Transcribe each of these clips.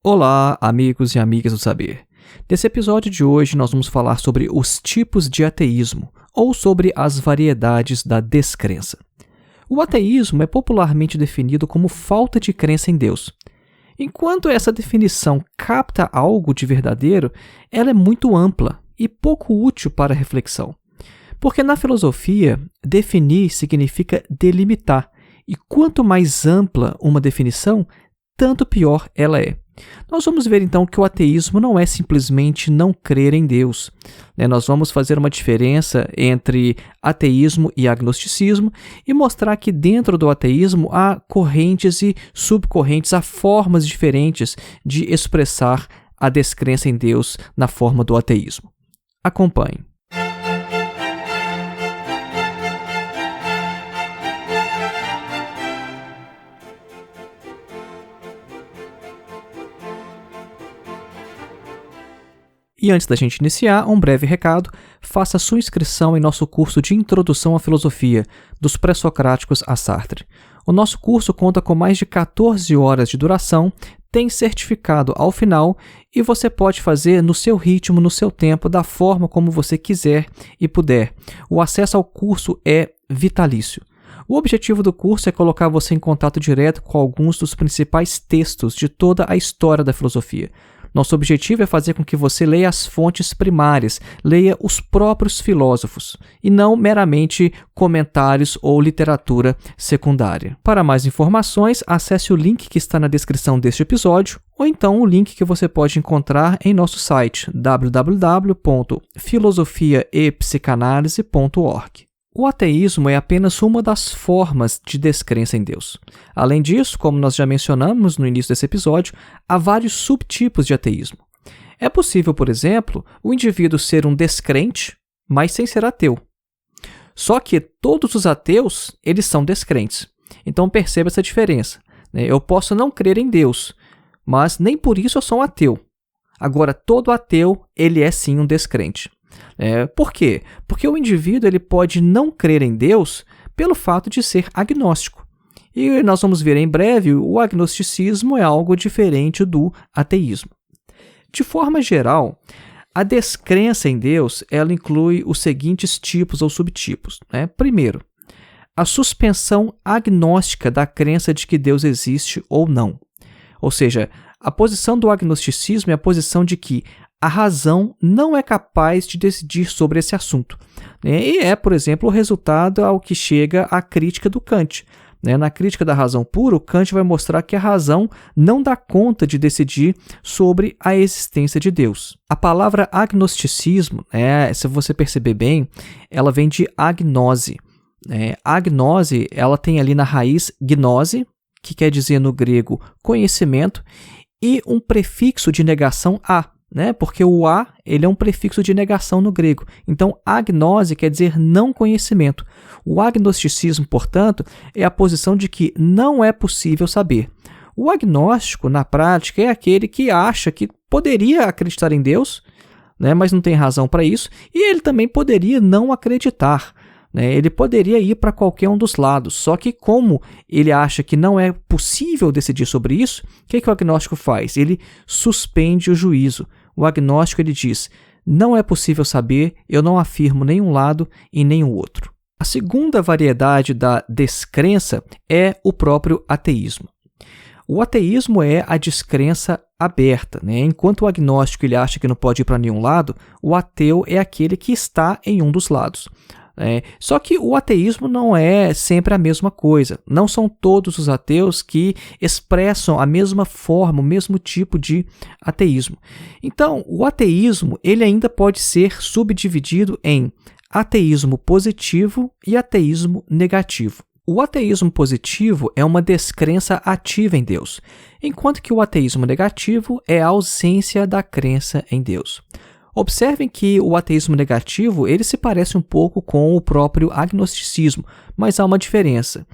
Olá, amigos e amigas do saber. Nesse episódio de hoje, nós vamos falar sobre os tipos de ateísmo, ou sobre as variedades da descrença. O ateísmo é popularmente definido como falta de crença em Deus. Enquanto essa definição capta algo de verdadeiro, ela é muito ampla e pouco útil para a reflexão. Porque na filosofia, definir significa delimitar, e quanto mais ampla uma definição, tanto pior ela é. Nós vamos ver então que o ateísmo não é simplesmente não crer em Deus. Nós vamos fazer uma diferença entre ateísmo e agnosticismo e mostrar que dentro do ateísmo há correntes e subcorrentes, há formas diferentes de expressar a descrença em Deus na forma do ateísmo. Acompanhe. E antes da gente iniciar, um breve recado: faça sua inscrição em nosso curso de Introdução à Filosofia, dos Pré-Socráticos a Sartre. O nosso curso conta com mais de 14 horas de duração, tem certificado ao final e você pode fazer no seu ritmo, no seu tempo, da forma como você quiser e puder. O acesso ao curso é vitalício. O objetivo do curso é colocar você em contato direto com alguns dos principais textos de toda a história da filosofia. Nosso objetivo é fazer com que você leia as fontes primárias, leia os próprios filósofos, e não meramente comentários ou literatura secundária. Para mais informações, acesse o link que está na descrição deste episódio, ou então o link que você pode encontrar em nosso site www.filosofiaepsicanalise.org. O ateísmo é apenas uma das formas de descrença em Deus. Além disso, como nós já mencionamos no início desse episódio, há vários subtipos de ateísmo. É possível, por exemplo, o indivíduo ser um descrente, mas sem ser ateu. Só que todos os ateus, eles são descrentes. Então perceba essa diferença. Eu posso não crer em Deus, mas nem por isso eu sou um ateu. Agora, todo ateu, ele é sim um descrente. Por quê? Porque o indivíduo ele pode não crer em Deus pelo fato de ser agnóstico. E nós vamos ver em breve, o agnosticismo é algo diferente do ateísmo. De forma geral, a descrença em Deus ela inclui os seguintes tipos ou subtipos. Primeiro, a suspensão agnóstica da crença de que Deus existe ou não. Ou seja, a posição do agnosticismo é a posição de que a razão não é capaz de decidir sobre esse assunto. E é, por exemplo, o resultado ao que chega a crítica do Kant. Na crítica da razão pura, o Kant vai mostrar que a razão não dá conta de decidir sobre a existência de Deus. A palavra agnosticismo, se você perceber bem, ela vem de agnose. Agnose, ela tem ali na raiz gnose, que quer dizer no grego conhecimento, e um prefixo de negação a. Porque o a ele é um prefixo de negação no grego. Então, agnose quer dizer não conhecimento. O agnosticismo, portanto, é a posição de que não é possível saber. O agnóstico, na prática, é aquele que acha que poderia acreditar em Deus, mas não tem razão para isso, e ele também poderia não acreditar. Ele poderia ir para qualquer um dos lados, só que como ele acha que não é possível decidir sobre isso, o que o agnóstico faz? Ele suspende o juízo. O agnóstico ele diz, não é possível saber, eu não afirmo nenhum lado e nem o outro. A segunda variedade da descrença é o próprio ateísmo. O ateísmo é a descrença aberta. Enquanto o agnóstico ele acha que não pode ir para nenhum lado, o ateu é aquele que está em um dos lados. Só que o ateísmo não é sempre a mesma coisa. Não são todos os ateus que expressam a mesma forma, o mesmo tipo de ateísmo. Então, o ateísmo ele ainda pode ser subdividido em ateísmo positivo e ateísmo negativo. O ateísmo positivo é uma descrença ativa em Deus, enquanto que o ateísmo negativo é a ausência da crença em Deus. Observem que o ateísmo negativo ele se parece um pouco com o próprio agnosticismo, mas há uma diferença.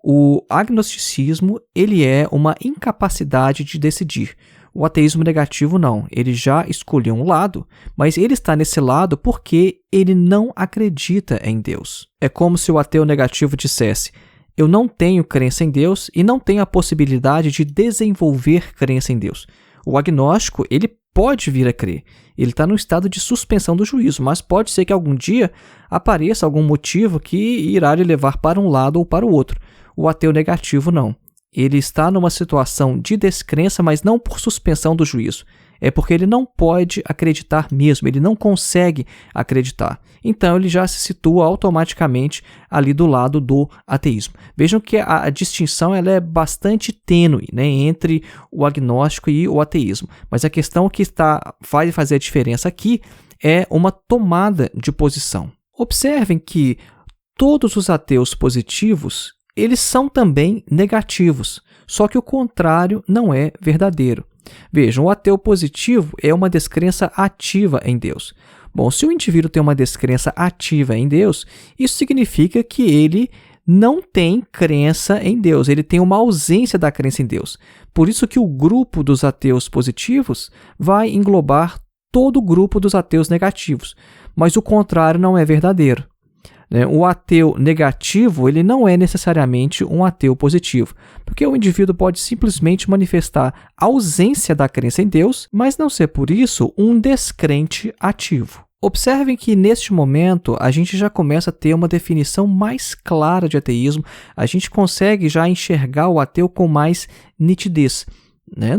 O agnosticismo ele é uma incapacidade de decidir. O ateísmo negativo não, ele já escolheu um lado, mas ele está nesse lado porque ele não acredita em Deus. É como se o ateu negativo dissesse, eu não tenho crença em Deus e não tenho a possibilidade de desenvolver crença em Deus. O agnóstico, ele pode vir a crer. Ele está no estado de suspensão do juízo, mas pode ser que algum dia apareça algum motivo que irá lhe levar para um lado ou para o outro. O ateu negativo, não. Ele está numa situação de descrença, mas não por suspensão do juízo. É porque ele não pode acreditar mesmo, ele não consegue acreditar. Então ele já se situa automaticamente ali do lado do ateísmo. Vejam que a distinção ela é bastante tênue, né, entre o agnóstico e o ateísmo. Mas a questão que vai fazer a diferença aqui é uma tomada de posição. Observem que todos os ateus positivos, eles são também negativos, só que o contrário não é verdadeiro. Vejam, o ateu positivo é uma descrença ativa em Deus. Bom, se o indivíduo tem uma descrença ativa em Deus, isso significa que ele não tem crença em Deus, ele tem uma ausência da crença em Deus. Por isso que o grupo dos ateus positivos vai englobar todo o grupo dos ateus negativos, mas o contrário não é verdadeiro. O ateu negativo ele não é necessariamente um ateu positivo, porque o indivíduo pode simplesmente manifestar ausência da crença em Deus, mas não ser por isso um descrente ativo. Observem que neste momento a gente já começa a ter uma definição mais clara de ateísmo, a gente consegue já enxergar o ateu com mais nitidez.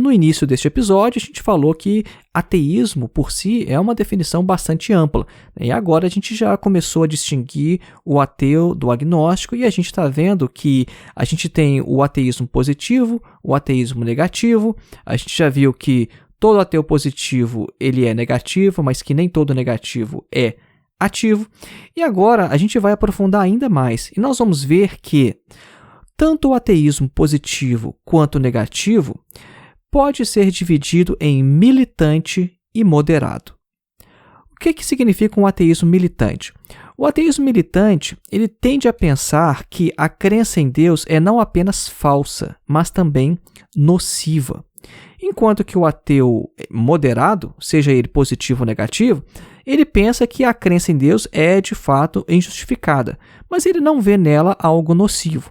No início deste episódio, a gente falou que ateísmo, por si, é uma definição bastante ampla. E agora a gente já começou a distinguir o ateu do agnóstico e a gente está vendo que a gente tem o ateísmo positivo, o ateísmo negativo. A gente já viu que todo ateu positivo ele é negativo, mas que nem todo negativo é ativo. E agora a gente vai aprofundar ainda mais. E nós vamos ver que tanto o ateísmo positivo quanto negativo pode ser dividido em militante e moderado. O que significa um ateísmo militante? O ateísmo militante ele tende a pensar que a crença em Deus é não apenas falsa, mas também nociva. Enquanto que o ateu moderado, seja ele positivo ou negativo, ele pensa que a crença em Deus é de fato injustificada, mas ele não vê nela algo nocivo.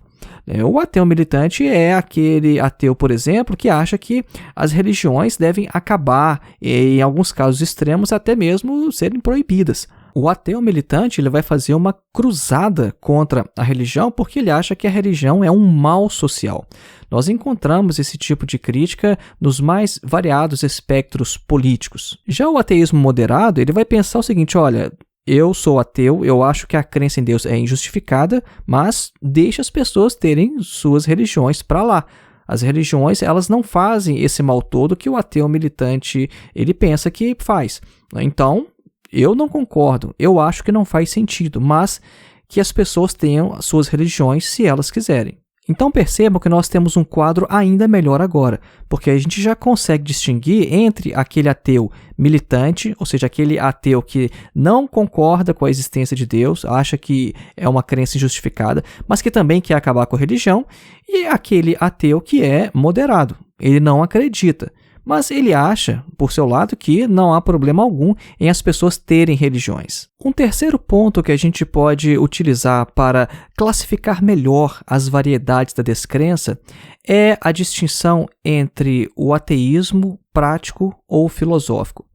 O ateu militante é aquele ateu, por exemplo, que acha que as religiões devem acabar e, em alguns casos extremos, até mesmo serem proibidas. O ateu militante ele vai fazer uma cruzada contra a religião porque ele acha que a religião é um mal social. Nós encontramos esse tipo de crítica nos mais variados espectros políticos. Já o ateísmo moderado ele vai pensar o seguinte, olha, eu sou ateu, eu acho que a crença em Deus é injustificada, mas deixa as pessoas terem suas religiões para lá. As religiões, elas não fazem esse mal todo que o ateu militante, ele pensa que faz. Então, eu não concordo, eu acho que não faz sentido, mas que as pessoas tenham as suas religiões se elas quiserem. Então percebam que nós temos um quadro ainda melhor agora, porque a gente já consegue distinguir entre aquele ateu militante, ou seja, aquele ateu que não concorda com a existência de Deus, acha que é uma crença injustificada, mas que também quer acabar com a religião, e aquele ateu que é moderado, ele não acredita. Mas ele acha, por seu lado, que não há problema algum em as pessoas terem religiões. Um terceiro ponto que a gente pode utilizar para classificar melhor as variedades da descrença é a distinção entre o ateísmo prático ou filosófico.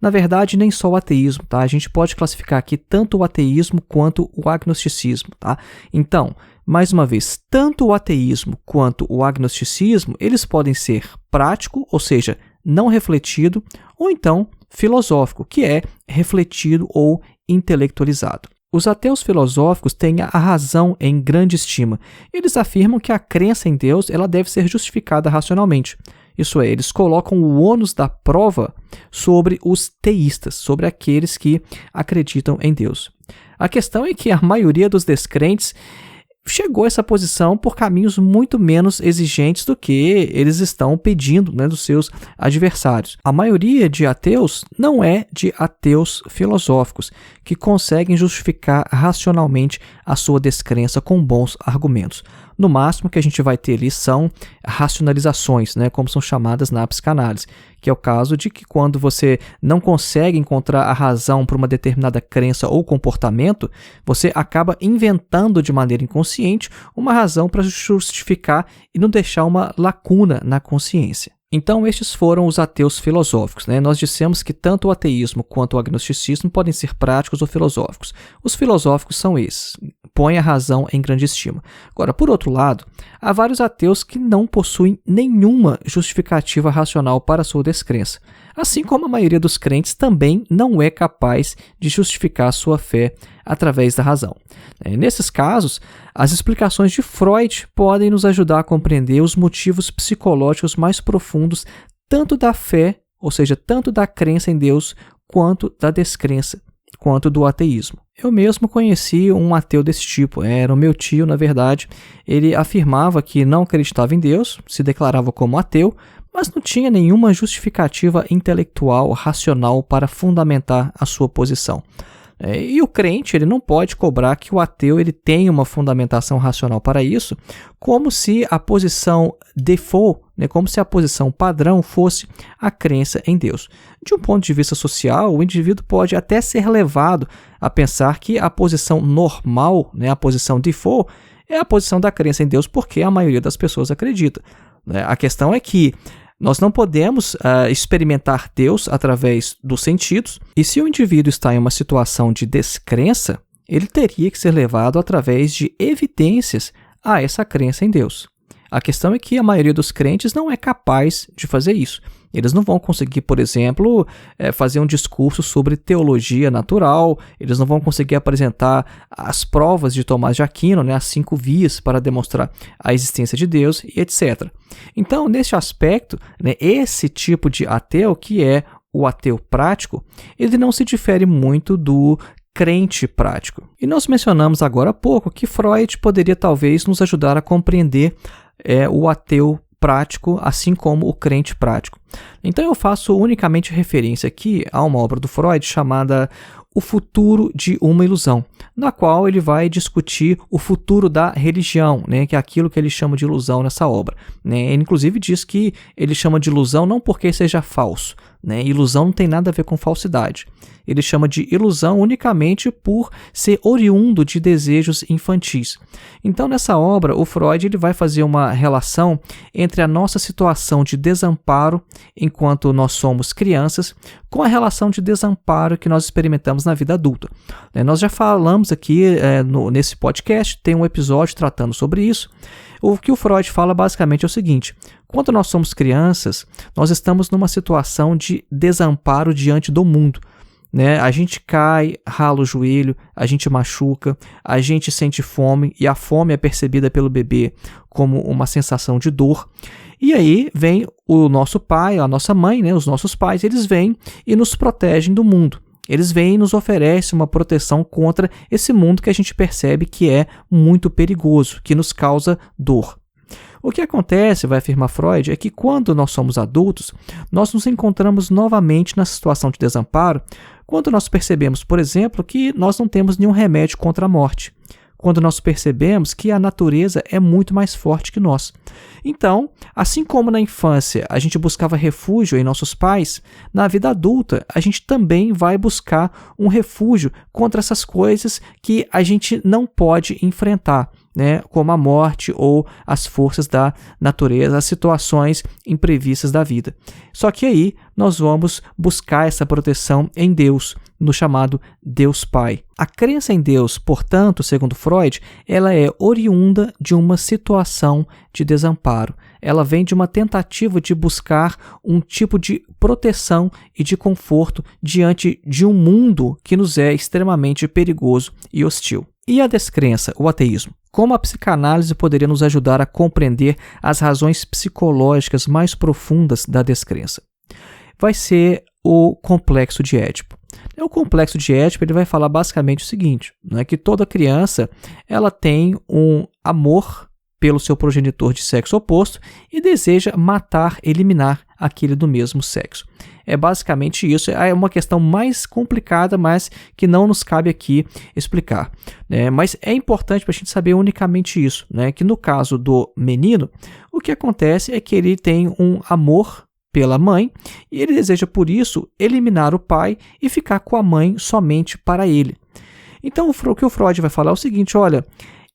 Na verdade, nem só o ateísmo, tá? A gente pode classificar aqui tanto o ateísmo quanto o agnosticismo, tá? Então, mais uma vez, tanto o ateísmo quanto o agnosticismo, eles podem ser prático, ou seja, não refletido, ou então filosófico, que é refletido ou intelectualizado. Os ateus filosóficos têm a razão em grande estima. Eles afirmam que a crença em Deus ela deve ser justificada racionalmente. Isso é, eles colocam o ônus da prova sobre os teístas, sobre aqueles que acreditam em Deus. A questão é que a maioria dos descrentes chegou a essa posição por caminhos muito menos exigentes do que eles estão pedindo, né, dos seus adversários. A maioria de ateus não é de ateus filosóficos, que conseguem justificar racionalmente a sua descrença com bons argumentos. No máximo que a gente vai ter ali são racionalizações, né, como são chamadas na psicanálise, que é o caso de que quando você não consegue encontrar a razão para uma determinada crença ou comportamento, você acaba inventando de maneira inconsciente uma razão para justificar e não deixar uma lacuna na consciência. Então, estes foram os ateus filosóficos, né? Nós dissemos que tanto o ateísmo quanto o agnosticismo podem ser práticos ou filosóficos. Os filosóficos são esses, põem a razão em grande estima. Agora, por outro lado, há vários ateus que não possuem nenhuma justificativa racional para a sua descrença, assim como a maioria dos crentes também não é capaz de justificar sua fé através da razão. Nesses casos, as explicações de Freud podem nos ajudar a compreender os motivos psicológicos mais profundos tanto da fé, ou seja, tanto da crença em Deus, quanto da descrença, quanto do ateísmo. Eu mesmo conheci um ateu desse tipo, era o meu tio, na verdade. Ele afirmava que não acreditava em Deus, se declarava como ateu, mas não tinha nenhuma justificativa intelectual, racional para fundamentar a sua posição. E o crente ele não pode cobrar que o ateu ele tenha uma fundamentação racional para isso, como se a posição default, como se a posição padrão fosse a crença em Deus. De um ponto de vista social, o indivíduo pode até ser levado a pensar que a posição normal, a posição default, é a posição da crença em Deus, porque a maioria das pessoas acredita. A questão é que nós não podemos experimentar Deus através dos sentidos, e se o indivíduo está em uma situação de descrença, ele teria que ser levado através de evidências a essa crença em Deus. A questão é que a maioria dos crentes não é capaz de fazer isso. Eles não vão conseguir, por exemplo, fazer um discurso sobre teologia natural, eles não vão conseguir apresentar as provas de Tomás de Aquino, as 5 vias para demonstrar a existência de Deus e etc. Então, nesse aspecto, esse tipo de ateu, que é o ateu prático, ele não se difere muito do crente prático. E nós mencionamos agora há pouco que Freud poderia talvez nos ajudar a compreender o ateu prático, assim como o crente prático. Então eu faço unicamente referência aqui a uma obra do Freud chamada O Futuro de uma Ilusão, na qual ele vai discutir o futuro da religião, que é aquilo que ele chama de ilusão nessa obra. Ele inclusive diz que ele chama de ilusão não porque seja falso, ilusão não tem nada a ver com falsidade. Ele chama de ilusão unicamente por ser oriundo de desejos infantis. Então, nessa obra, o Freud ele vai fazer uma relação entre a nossa situação de desamparo enquanto nós somos crianças com a relação de desamparo que nós experimentamos na vida adulta. Nós já falamos aqui nesse podcast, tem um episódio tratando sobre isso. O que o Freud fala basicamente é o seguinte: quando nós somos crianças, nós estamos numa situação de desamparo diante do mundo. A gente cai, rala o joelho, a gente machuca, a gente sente fome, e a fome é percebida pelo bebê como uma sensação de dor. E aí vem o nosso pai, a nossa mãe, os nossos pais, eles vêm e nos protegem do mundo. Eles vêm e nos oferecem uma proteção contra esse mundo que a gente percebe que é muito perigoso, que nos causa dor. O que acontece, vai afirmar Freud, é que quando nós somos adultos, nós nos encontramos novamente na situação de desamparo, quando nós percebemos, por exemplo, que nós não temos nenhum remédio contra a morte. Quando nós percebemos que a natureza é muito mais forte que nós. Então, assim como na infância a gente buscava refúgio em nossos pais, na vida adulta a gente também vai buscar um refúgio contra essas coisas que a gente não pode enfrentar, como a morte ou as forças da natureza, as situações imprevistas da vida. Só que aí nós vamos buscar essa proteção em Deus, no chamado Deus Pai. A crença em Deus, portanto, segundo Freud, ela é oriunda de uma situação de desamparo. Ela vem de uma tentativa de buscar um tipo de proteção e de conforto diante de um mundo que nos é extremamente perigoso e hostil. E a descrença, o ateísmo? Como a psicanálise poderia nos ajudar a compreender as razões psicológicas mais profundas da descrença? Vai ser o complexo de Édipo. O complexo de Édipo ele vai falar basicamente o seguinte, que toda criança ela tem um amor pelo seu progenitor de sexo oposto e deseja matar, eliminar aquele do mesmo sexo. É basicamente isso, é uma questão mais complicada, mas que não nos cabe aqui explicar. Mas é importante para a gente saber unicamente isso, que no caso do menino, o que acontece é que ele tem um amor pela mãe e ele deseja, por isso, eliminar o pai e ficar com a mãe somente para ele. Então, o que o Freud vai falar é o seguinte, olha,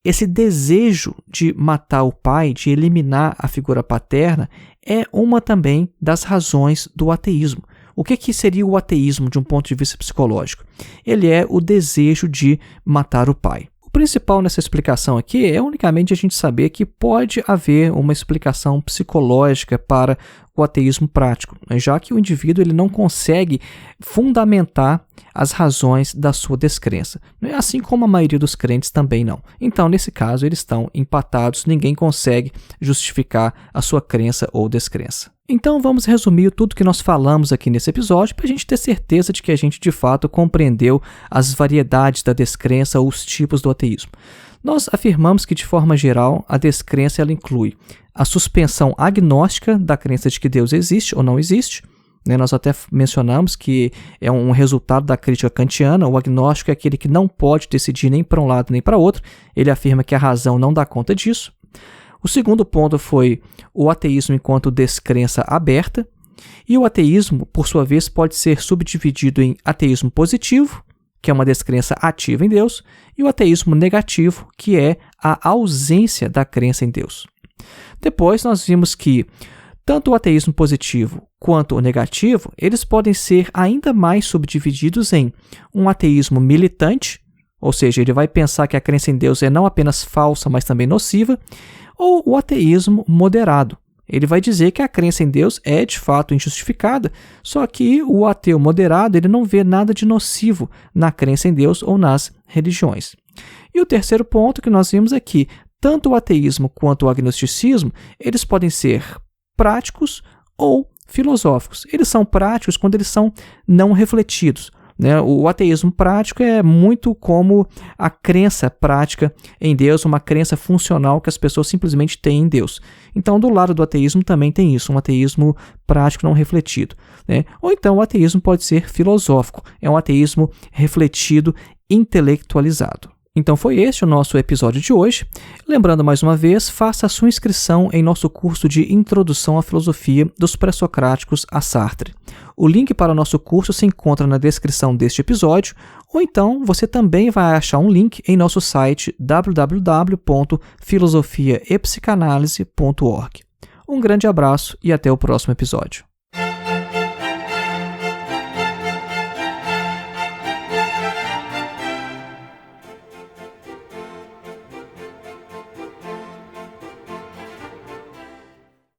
esse desejo de matar o pai, de eliminar a figura paterna, é uma também das razões do ateísmo. O que seria o ateísmo de um ponto de vista psicológico? Ele é o desejo de matar o pai. O principal nessa explicação aqui é unicamente a gente saber que pode haver uma explicação psicológica para o ateísmo prático, já que o indivíduo ele não consegue fundamentar as razões da sua descrença, assim como a maioria dos crentes também não. Então, nesse caso, eles estão empatados, ninguém consegue justificar a sua crença ou descrença. Então, vamos resumir tudo que nós falamos aqui nesse episódio para a gente ter certeza de que a gente, de fato, compreendeu as variedades da descrença ou os tipos do ateísmo. Nós afirmamos que, de forma geral, a descrença ela inclui a suspensão agnóstica da crença de que Deus existe ou não existe. Nós até mencionamos que é um resultado da crítica kantiana. O agnóstico é aquele que não pode decidir nem para um lado nem para outro. Ele afirma que a razão não dá conta disso. O segundo ponto foi o ateísmo enquanto descrença aberta. E o ateísmo, por sua vez, pode ser subdividido em ateísmo positivo, que é uma descrença ativa em Deus, e o ateísmo negativo, que é a ausência da crença em Deus. Depois nós vimos que tanto o ateísmo positivo quanto o negativo, eles podem ser ainda mais subdivididos em um ateísmo militante, ou seja, ele vai pensar que a crença em Deus é não apenas falsa, mas também nociva, ou o ateísmo moderado. Ele vai dizer que a crença em Deus é de fato injustificada, só que o ateu moderado ele não vê nada de nocivo na crença em Deus ou nas religiões. E o terceiro ponto que nós vimos é que tanto o ateísmo quanto o agnosticismo, eles podem ser práticos ou filosóficos. Eles são práticos quando eles são não refletidos. O ateísmo prático é muito como a crença prática em Deus, uma crença funcional que as pessoas simplesmente têm em Deus. Então, do lado do ateísmo também tem isso, um ateísmo prático não refletido. Ou então o ateísmo pode ser filosófico, é um ateísmo refletido, intelectualizado. Então foi este o nosso episódio de hoje. Lembrando mais uma vez, faça a sua inscrição em nosso curso de Introdução à Filosofia dos Pré-Socráticos a Sartre. O link para o nosso curso se encontra na descrição deste episódio, ou então você também vai achar um link em nosso site www.filosofiaepsicanalise.org. Um grande abraço e até o próximo episódio.